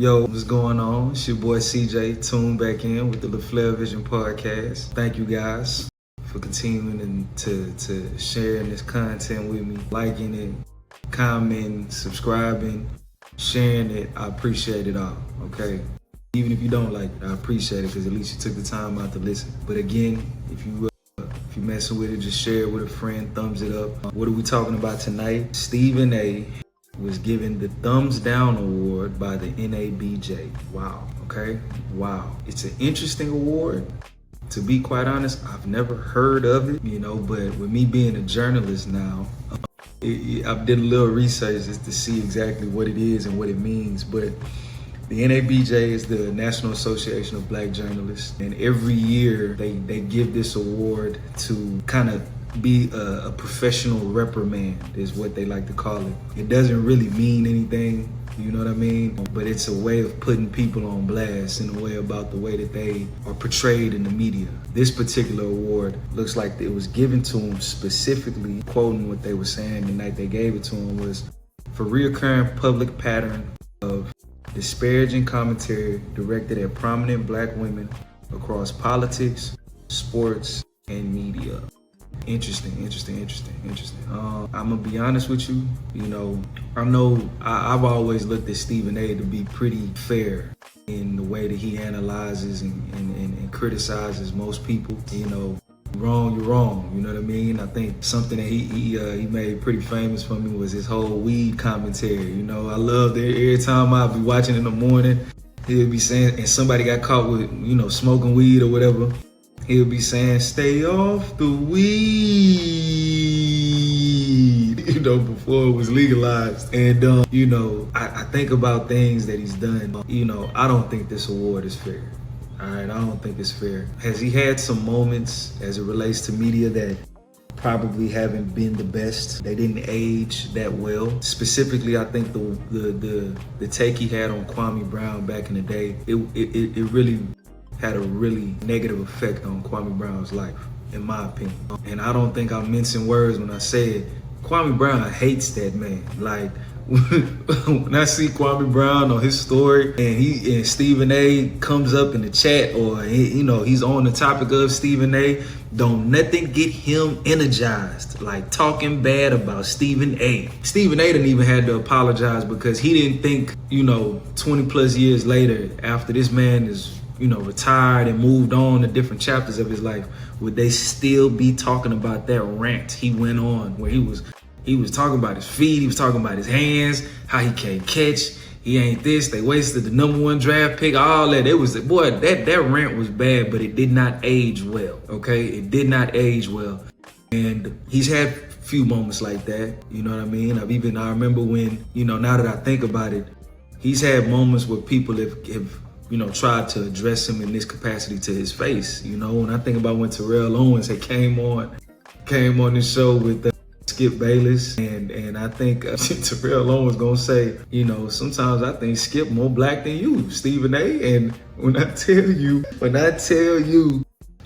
Yo, what's going on? It's your boy CJ, tuned back in with the LaFleur Vision podcast. Thank you guys for continuing to sharing this content with me, liking it, commenting, subscribing, sharing it. I appreciate it all, okay? Even if you don't like it, I appreciate it because at least you took the time out to listen. But again, if you messing with it, just share it with a friend, thumbs it up. What are we talking about tonight? Stephen A. was given the Thumbs Down Award by the NABJ. Wow, okay? Wow. It's an interesting award. To be quite honest, I've never heard of it, but with me being a journalist now, I did a little research just to see exactly what it is and what it means. But the NABJ is the National Association of Black Journalists, and every year they give this award to kind of be a professional reprimand, is what they like to call it. It doesn't really mean anything, you know what I mean? But it's a way of putting people on blast in a way about the way that they are portrayed in the media. This particular award looks like it was given to them specifically, quoting what they were saying the night they gave it to them, was for reoccurring public pattern of disparaging commentary directed at prominent Black women across politics, sports, and media. Interesting. I'm gonna be honest with you. I know I've always looked at Stephen A. to be pretty fair in the way that he analyzes and criticizes most people. Wrong, you're wrong. You know what I mean? I think something that he made pretty famous for me was his whole weed commentary. I loved it. Every time I'd be watching in the morning, he'd be saying, and somebody got caught with, smoking weed or whatever, he'll be saying, stay off the weed, before it was legalized. And, I think about things that he's done. I don't think this award is fair. All right, I don't think it's fair. Has he had some moments as it relates to media that probably haven't been the best? They didn't age that well. Specifically, I think the take he had on Kwame Brown back in the day, it really had a really negative effect on Kwame Brown's life, in my opinion. And I don't think I'm mincing words when I say it. Kwame Brown hates that man. Like, when I see Kwame Brown on his story and Stephen A. comes up in the chat, or he's on the topic of Stephen A., don't nothing get him energized, like talking bad about Stephen A. Stephen A. didn't even have to apologize because he didn't think, 20 plus years later, after this man is retired and moved on to different chapters of his life, would they still be talking about that rant he went on where he was talking about his feet, he was talking about his hands, how he can't catch, he ain't this, they wasted the #1 draft pick, all that. That rant was bad, but it did not age well, okay? It did not age well. And he's had a few moments like that, you know what I mean? I remember when, now that I think about it, he's had moments where people have tried to address him in this capacity to his face. When I think about when Terrell Owens had came on this show with Skip Bayless, and I think Terrell Owens gonna say, sometimes I think Skip more black than you, Stephen A. And when I tell you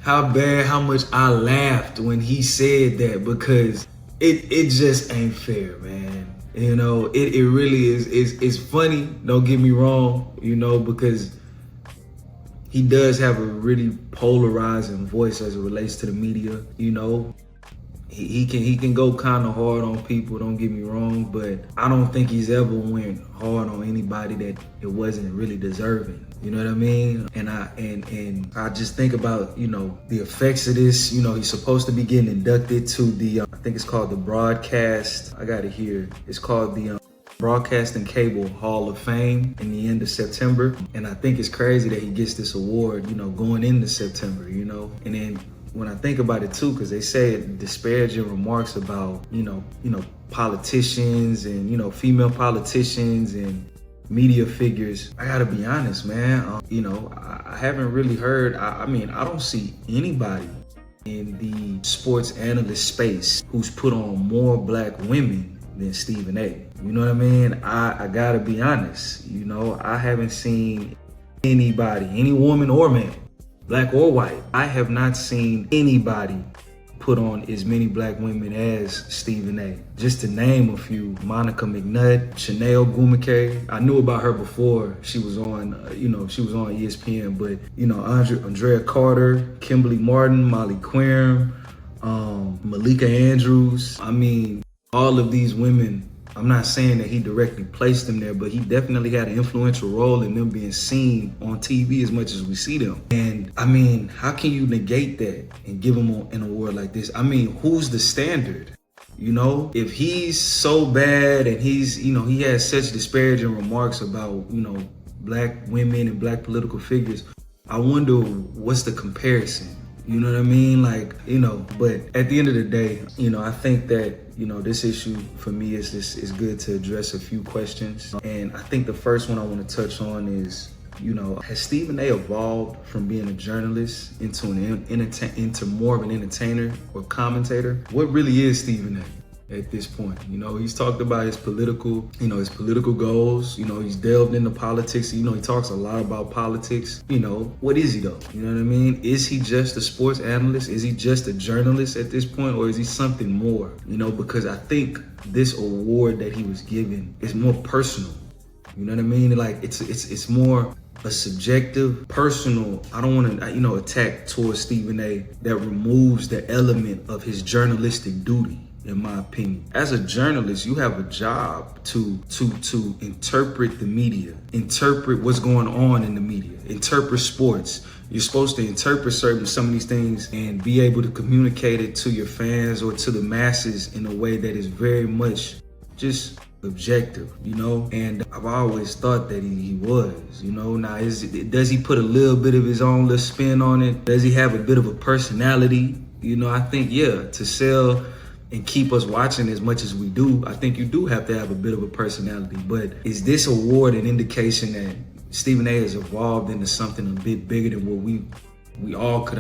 how much I laughed when he said that, because it just ain't fair, man. It really is. It's funny, don't get me wrong, because he does have a really polarizing voice as it relates to the media. He can go kind of hard on people, don't get me wrong, but I don't think he's ever went hard on anybody that it wasn't really deserving. You know what I mean? And I just think about, the effects of this. He's supposed to be getting inducted to the, I think it's called the broadcast. I got it here. It's called the Broadcast and Cable Hall of Fame in the end of September. And I think it's crazy that he gets this award, going into September, and then when I think about it too, because they say disparaging remarks about, politicians and, female politicians and media figures. I gotta be honest, man. I haven't really heard, I don't see anybody in the sports analyst space who's put on more Black women than Stephen A. You know what I mean? I gotta be honest. I haven't seen anybody, any woman or man, Black or white, I have not seen anybody put on as many black women as Stephen A. Just to name a few: Monica McNutt, Chanel Gumake. I knew about her before she was on, she was on ESPN, but Andrea Carter, Kimberly Martin, Molly Querim, Malika Andrews. I mean, all of these women. I'm not saying that he directly placed them there, but he definitely had an influential role in them being seen on TV as much as we see them. And I mean, how can you negate that and give him an award like this? I mean, who's the standard? If he's so bad and he's, he has such disparaging remarks about, black women and black political figures, I wonder what's the comparison? You know what I mean? But at the end of the day, I think that, this issue for me is good to address a few questions. And I think the first one I want to touch on is, has Stephen A. evolved from being a journalist into into more of an entertainer or commentator? What really is Stephen A. at this point? He's talked about his political goals. He's delved into politics. He talks a lot about politics. What is he though? You know what I mean? Is he just a sports analyst? Is he just a journalist at this point? Or is he something more? Because I think this award that he was given is more personal. You know what I mean? Like it's more a subjective, personal, I don't want to, attack towards Stephen A. that removes the element of his journalistic duty. In my opinion, as a journalist, you have a job to interpret the media, interpret what's going on in the media, interpret sports. You're supposed to interpret some of these things and be able to communicate it to your fans or to the masses in a way that is very much just objective, and I've always thought that he was, now does he put a little bit of his own little spin on it? Does he have a bit of a personality? I think, to sell and keep us watching as much as we do, I think you do have to have a bit of a personality. But is this award an indication that Stephen A. has evolved into something a bit bigger than what we all could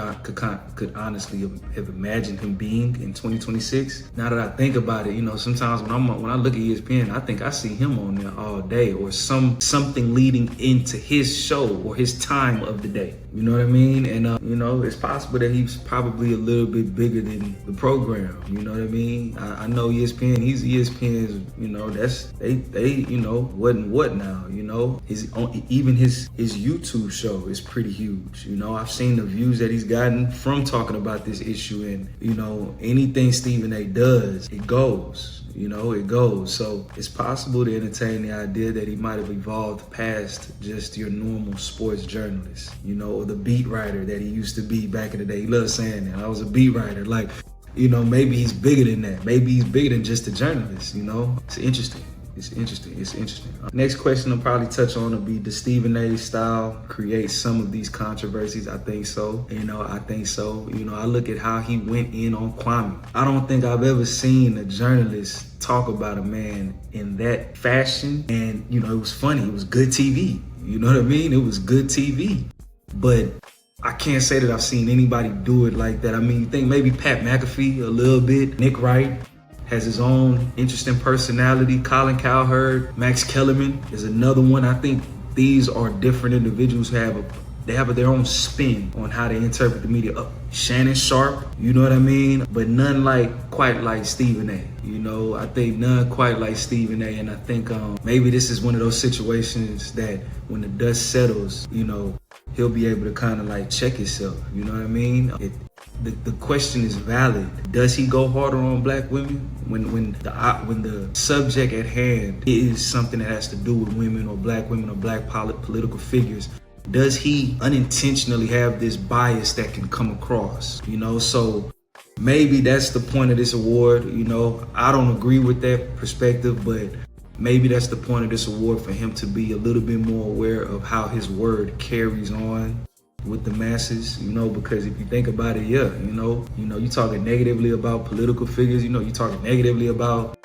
honestly have imagined him being in 2026? Now that I think about it, sometimes when I look at ESPN, I think I see him on there all day, or something leading into his show or his time of the day. You know what I mean? And it's possible that he's probably a little bit bigger than the program. You know what I mean? I know ESPN. He's ESPN's. That's they what now? His YouTube show is pretty huge. I've seen the views that he's gotten from talking about this issue, and anything Stephen A. does, it goes. It goes. So it's possible to entertain the idea that he might have evolved past just your normal sports journalist, or the beat writer that he used to be back in the day. He loves saying that. I was a beat writer. Maybe he's bigger than that. Maybe he's bigger than just a journalist, It's interesting. It's interesting. Next question I'll probably touch on will be, does Stephen A. style create some of these controversies? I think so. I think so. I look at how he went in on Kwame. I don't think I've ever seen a journalist talk about a man in that fashion. And, it was funny. It was good TV. You know what I mean? It was good TV. But I can't say that I've seen anybody do it like that. I mean, you think maybe Pat McAfee a little bit, Nick Wright has his own interesting personality. Colin Cowherd, Max Kellerman is another one. I think these are different individuals who have their own spin on how they interpret the media. Shannon Sharp, you know what I mean? But none quite like Stephen A. I think none quite like Stephen A. And I think maybe this is one of those situations that when the dust settles, he'll be able to kind of check himself. You know what I mean? The question is valid. Does he go harder on black women when the subject at hand is something that has to do with women or black political figures? Does he unintentionally have this bias that can come across? So maybe that's the point of this award. I don't agree with that perspective, but maybe that's the point of this award, for him to be a little bit more aware of how his word carries on with the masses, because if you think about it, you talking negatively about political figures, you talking negatively about,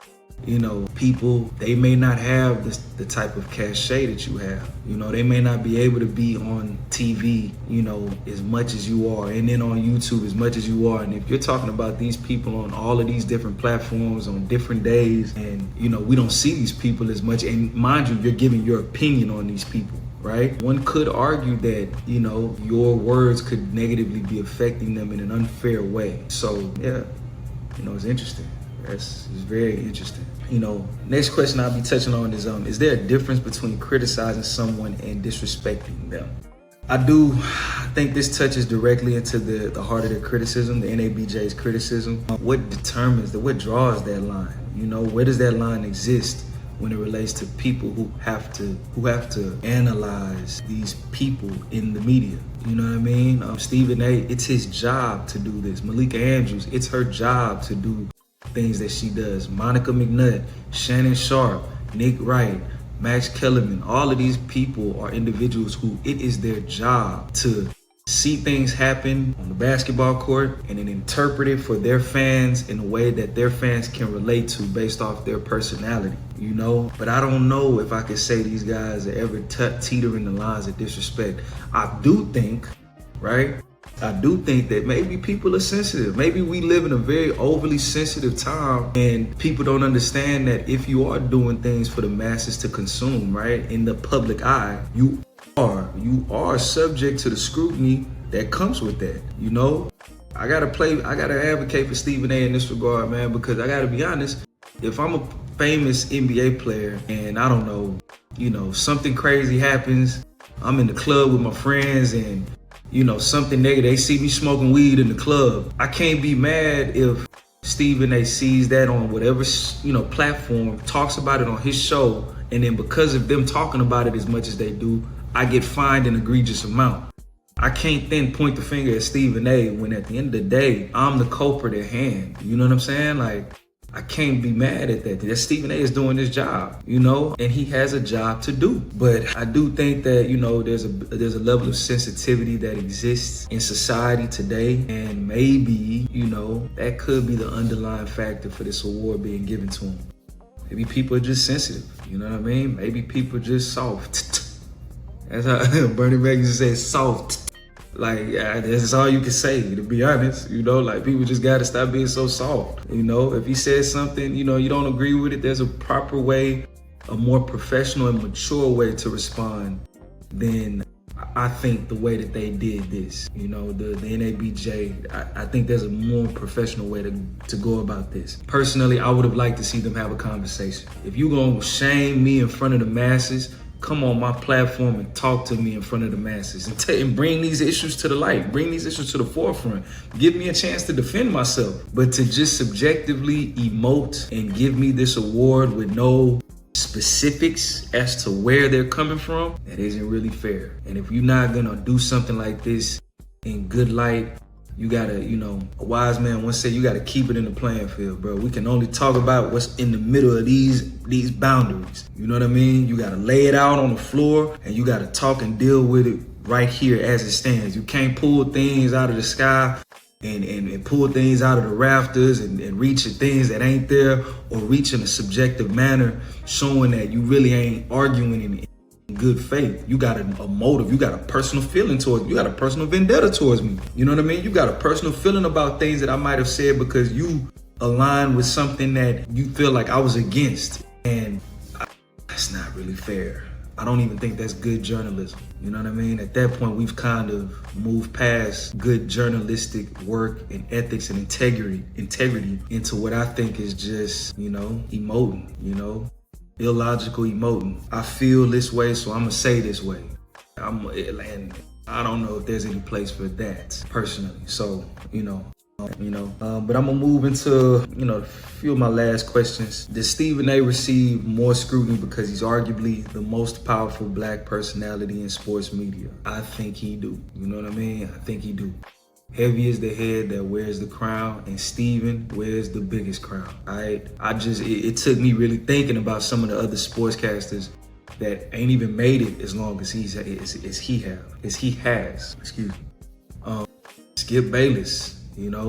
people, they may not have the type of cachet that you have. They may not be able to be on TV, as much as you are, and then on YouTube as much as you are. And if you're talking about these people on all of these different platforms on different days, and, we don't see these people as much, and mind you, you're giving your opinion on these people. right? One could argue that, you know, your words could negatively be affecting them in an unfair way. So yeah, you know, it's interesting. It's very interesting. You know, next question I'll be touching on is there a difference between criticizing someone and disrespecting them? I think this touches directly into the heart of the criticism, the NABJ's criticism. What draws that line? You know, where does that line exist when it relates to people who have to analyze these people in the media? You know what I mean? Stephen A., it's his job to do this. Malika Andrews, it's her job to do things that she does. Monica McNutt, Shannon Sharp, Nick Wright, Max Kellerman, all of these people are individuals who it is their job to see things happen on the basketball court and then interpret it for their fans in a way that their fans can relate to based off their personality, you know? But I don't know if I could say these guys are ever teetering the lines of disrespect. I do think that maybe people are sensitive. Maybe we live in a very overly sensitive time and people don't understand that if you are doing things for the masses to consume, right, in the public eye, you are subject to the scrutiny that comes with that, you know? I gotta advocate for Stephen A. in this regard, man, because I gotta be honest, if I'm a famous NBA player and I don't know, you know, something crazy happens, I'm in the club with my friends and you know, something negative, they see me smoking weed in the club. I can't be mad if Stephen A. sees that on whatever, you know, platform, talks about it on his show, and then because of them talking about it as much as they do, I get fined an egregious amount. I can't then point the finger at Stephen A. when at the end of the day, I'm the culprit at hand. You know what I'm saying? Like, I can't be mad at that. That Stephen A. is doing his job, you know, and he has a job to do. But I do think that, you know, there's a level of sensitivity that exists in society today, and maybe, you know, that could be the underlying factor for this award being given to him. Maybe people are just sensitive, you know what I mean? Maybe people are just soft. That's how Bernie Mac says, soft. Like, that's all you can say, to be honest. You know, like, people just gotta stop being so soft. You know, if he says something, you know, you don't agree with it, there's a proper way, a more professional and mature way to respond than I think the way that they did this. You know, the NABJ, I think there's a more professional way to go about this. Personally, I would have liked to see them have a conversation. If you're gonna shame me in front of the masses, come on my platform and talk to me in front of the masses and bring these issues to the light, bring these issues to the forefront. Give me a chance to defend myself. But to just subjectively emote and give me this award with no specifics as to where they're coming from, that isn't really fair. And if you're not gonna do something like this in good light, you gotta, you know, a wise man once said, you gotta keep it in the playing field, bro. We can only talk about what's in the middle of these boundaries. You know what I mean? You gotta lay it out on the floor and you gotta talk and deal with it right here as it stands. You can't pull things out of the sky and pull things out of the rafters and reach at things that ain't there, or reach in a subjective manner, showing that you really ain't arguing in good faith. You got a motive, you got a personal feeling towards me, you got a personal vendetta towards me. You know what I mean? You got a personal feeling about things that I might have said because you align with something that you feel like I was against. And that's not really fair. I don't even think that's good journalism. You know what I mean? At that point, we've kind of moved past good journalistic work and ethics and integrity into what I think is just, you know, emoting, you know? Illogical emoting. I feel this way, so I'm gonna say this way. And I don't know if there's any place for that personally. So, but I'm gonna move into, a few of my last questions. Does Stephen A. receive more scrutiny because he's arguably the most powerful Black personality in sports media? I think he do. You know what I mean? I think he do. Heavy is the head that wears the crown, and Stephen wears the biggest crown. It took me really thinking about some of the other sportscasters that ain't even made it as long as he has. Excuse me. Skip Bayless,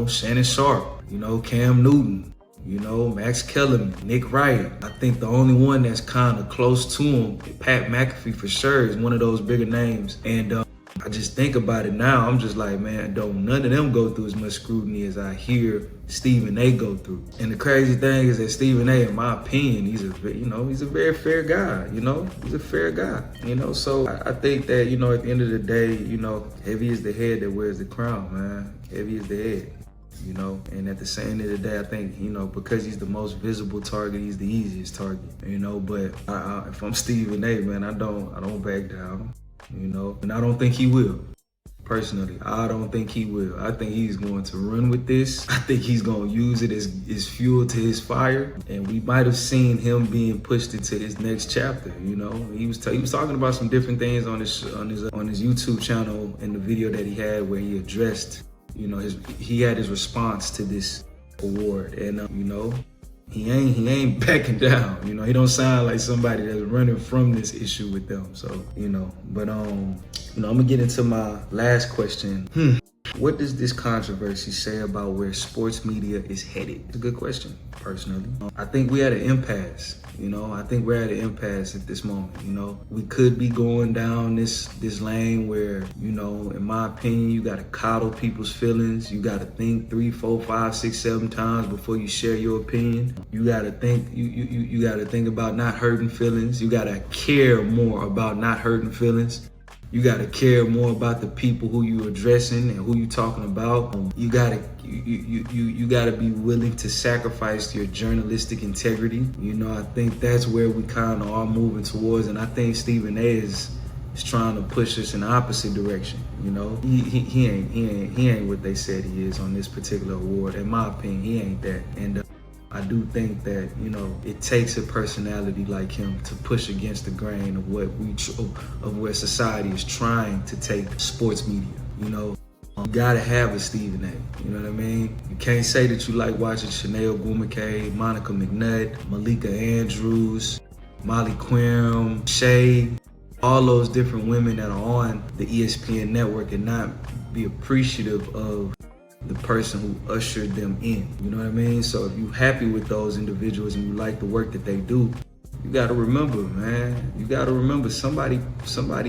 Shannon Sharp, Cam Newton, Max Kellerman, Nick Wright. I think the only one that's kind of close to him, Pat McAfee for sure, is one of those bigger names. And I just think about it now. I'm just like, man, don't none of them go through as much scrutiny as I hear Stephen A. go through. And the crazy thing is that Stephen A., in my opinion, he's a very fair guy. He's a fair guy. So I think that at the end of the day, heavy is the head that wears the crown, man. Heavy is the head. And at the end of the day, I think, because he's the most visible target, he's the easiest target, but if I'm Stephen A., man, I don't back down, and I don't think he will. Personally, I don't think he will. I think he's going to run with this. I think he's going to use it as fuel to his fire. And we might have seen him being pushed into his next chapter. He was talking about some different things on his YouTube channel in the video that he had where he addressed, he had his response to this award, and he ain't backing down. He don't sound like somebody that's running from this issue with them. So but I'm gonna get into my last question. What does this controversy say about where sports media is headed? It's a good question, personally. I think we're at an impasse. I think we're at an impasse at this moment. We could be going down this lane where, in my opinion, you gotta coddle people's feelings. You gotta think 3, 4, 5, 6, 7 times before you share your opinion. You gotta think you gotta think about not hurting feelings. You gotta care more about not hurting feelings. You gotta care more about the people who you're addressing and who you're talking about. You gotta be willing to sacrifice your journalistic integrity. I think that's where we kind of are moving towards, and I think Stephen A. is trying to push us in the opposite direction. He ain't what they said he is on this particular award. In my opinion, he ain't that. And I do think that, it takes a personality like him to push against the grain of where society is trying to take sports media. You gotta have a Stephen A. You know what I mean? You can't say that you like watching Chanel Bumake, Monica McNutt, Malika Andrews, Molly Quim, Shay, all those different women that are on the ESPN network and not be appreciative of the person who ushered them in. You know what I mean? So if you're happy with those individuals and you like the work that they do, you gotta remember, man. You gotta remember somebody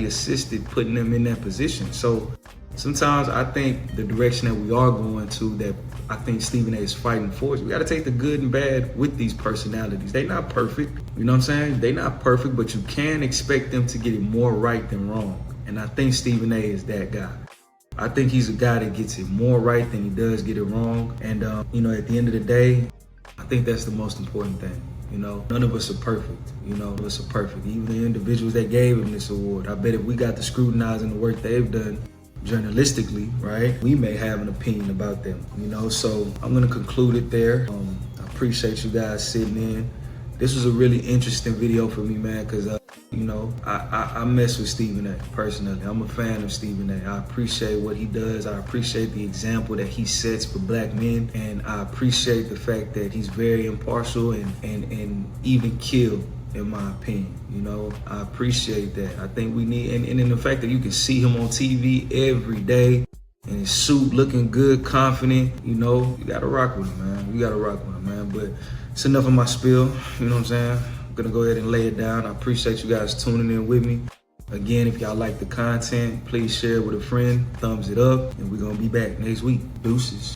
assisted putting them in that position. So sometimes I think the direction that we are going to, that I think Stephen A. is fighting for, is we gotta take the good and bad with these personalities. They not perfect, you know what I'm saying? They not perfect, but you can expect them to get it more right than wrong. And I think Stephen A. is that guy. I think he's a guy that gets it more right than he does get it wrong. And, at the end of the day, I think that's the most important thing. None of us are perfect. None of us are perfect. Even the individuals that gave him this award, I bet if we got to scrutinizing the work they've done journalistically, right, we may have an opinion about them, So I'm going to conclude it there. I appreciate you guys sitting in. This was a really interesting video for me, man, because, I mess with Stephen A. personally. I'm a fan of Stephen A. I appreciate what he does. I appreciate the example that he sets for black men. And I appreciate the fact that he's very impartial and even killed, in my opinion. I appreciate that. I think we need, and in the fact that you can see him on TV every day in his suit, looking good, confident, you gotta rock with him, man. You gotta rock with him, man. But it's enough of my spiel, you know what I'm saying? I'm gonna go ahead and lay it down. I appreciate you guys tuning in with me. Again, if y'all like the content, please share it with a friend, thumbs it up, and we're gonna be back next week. Deuces.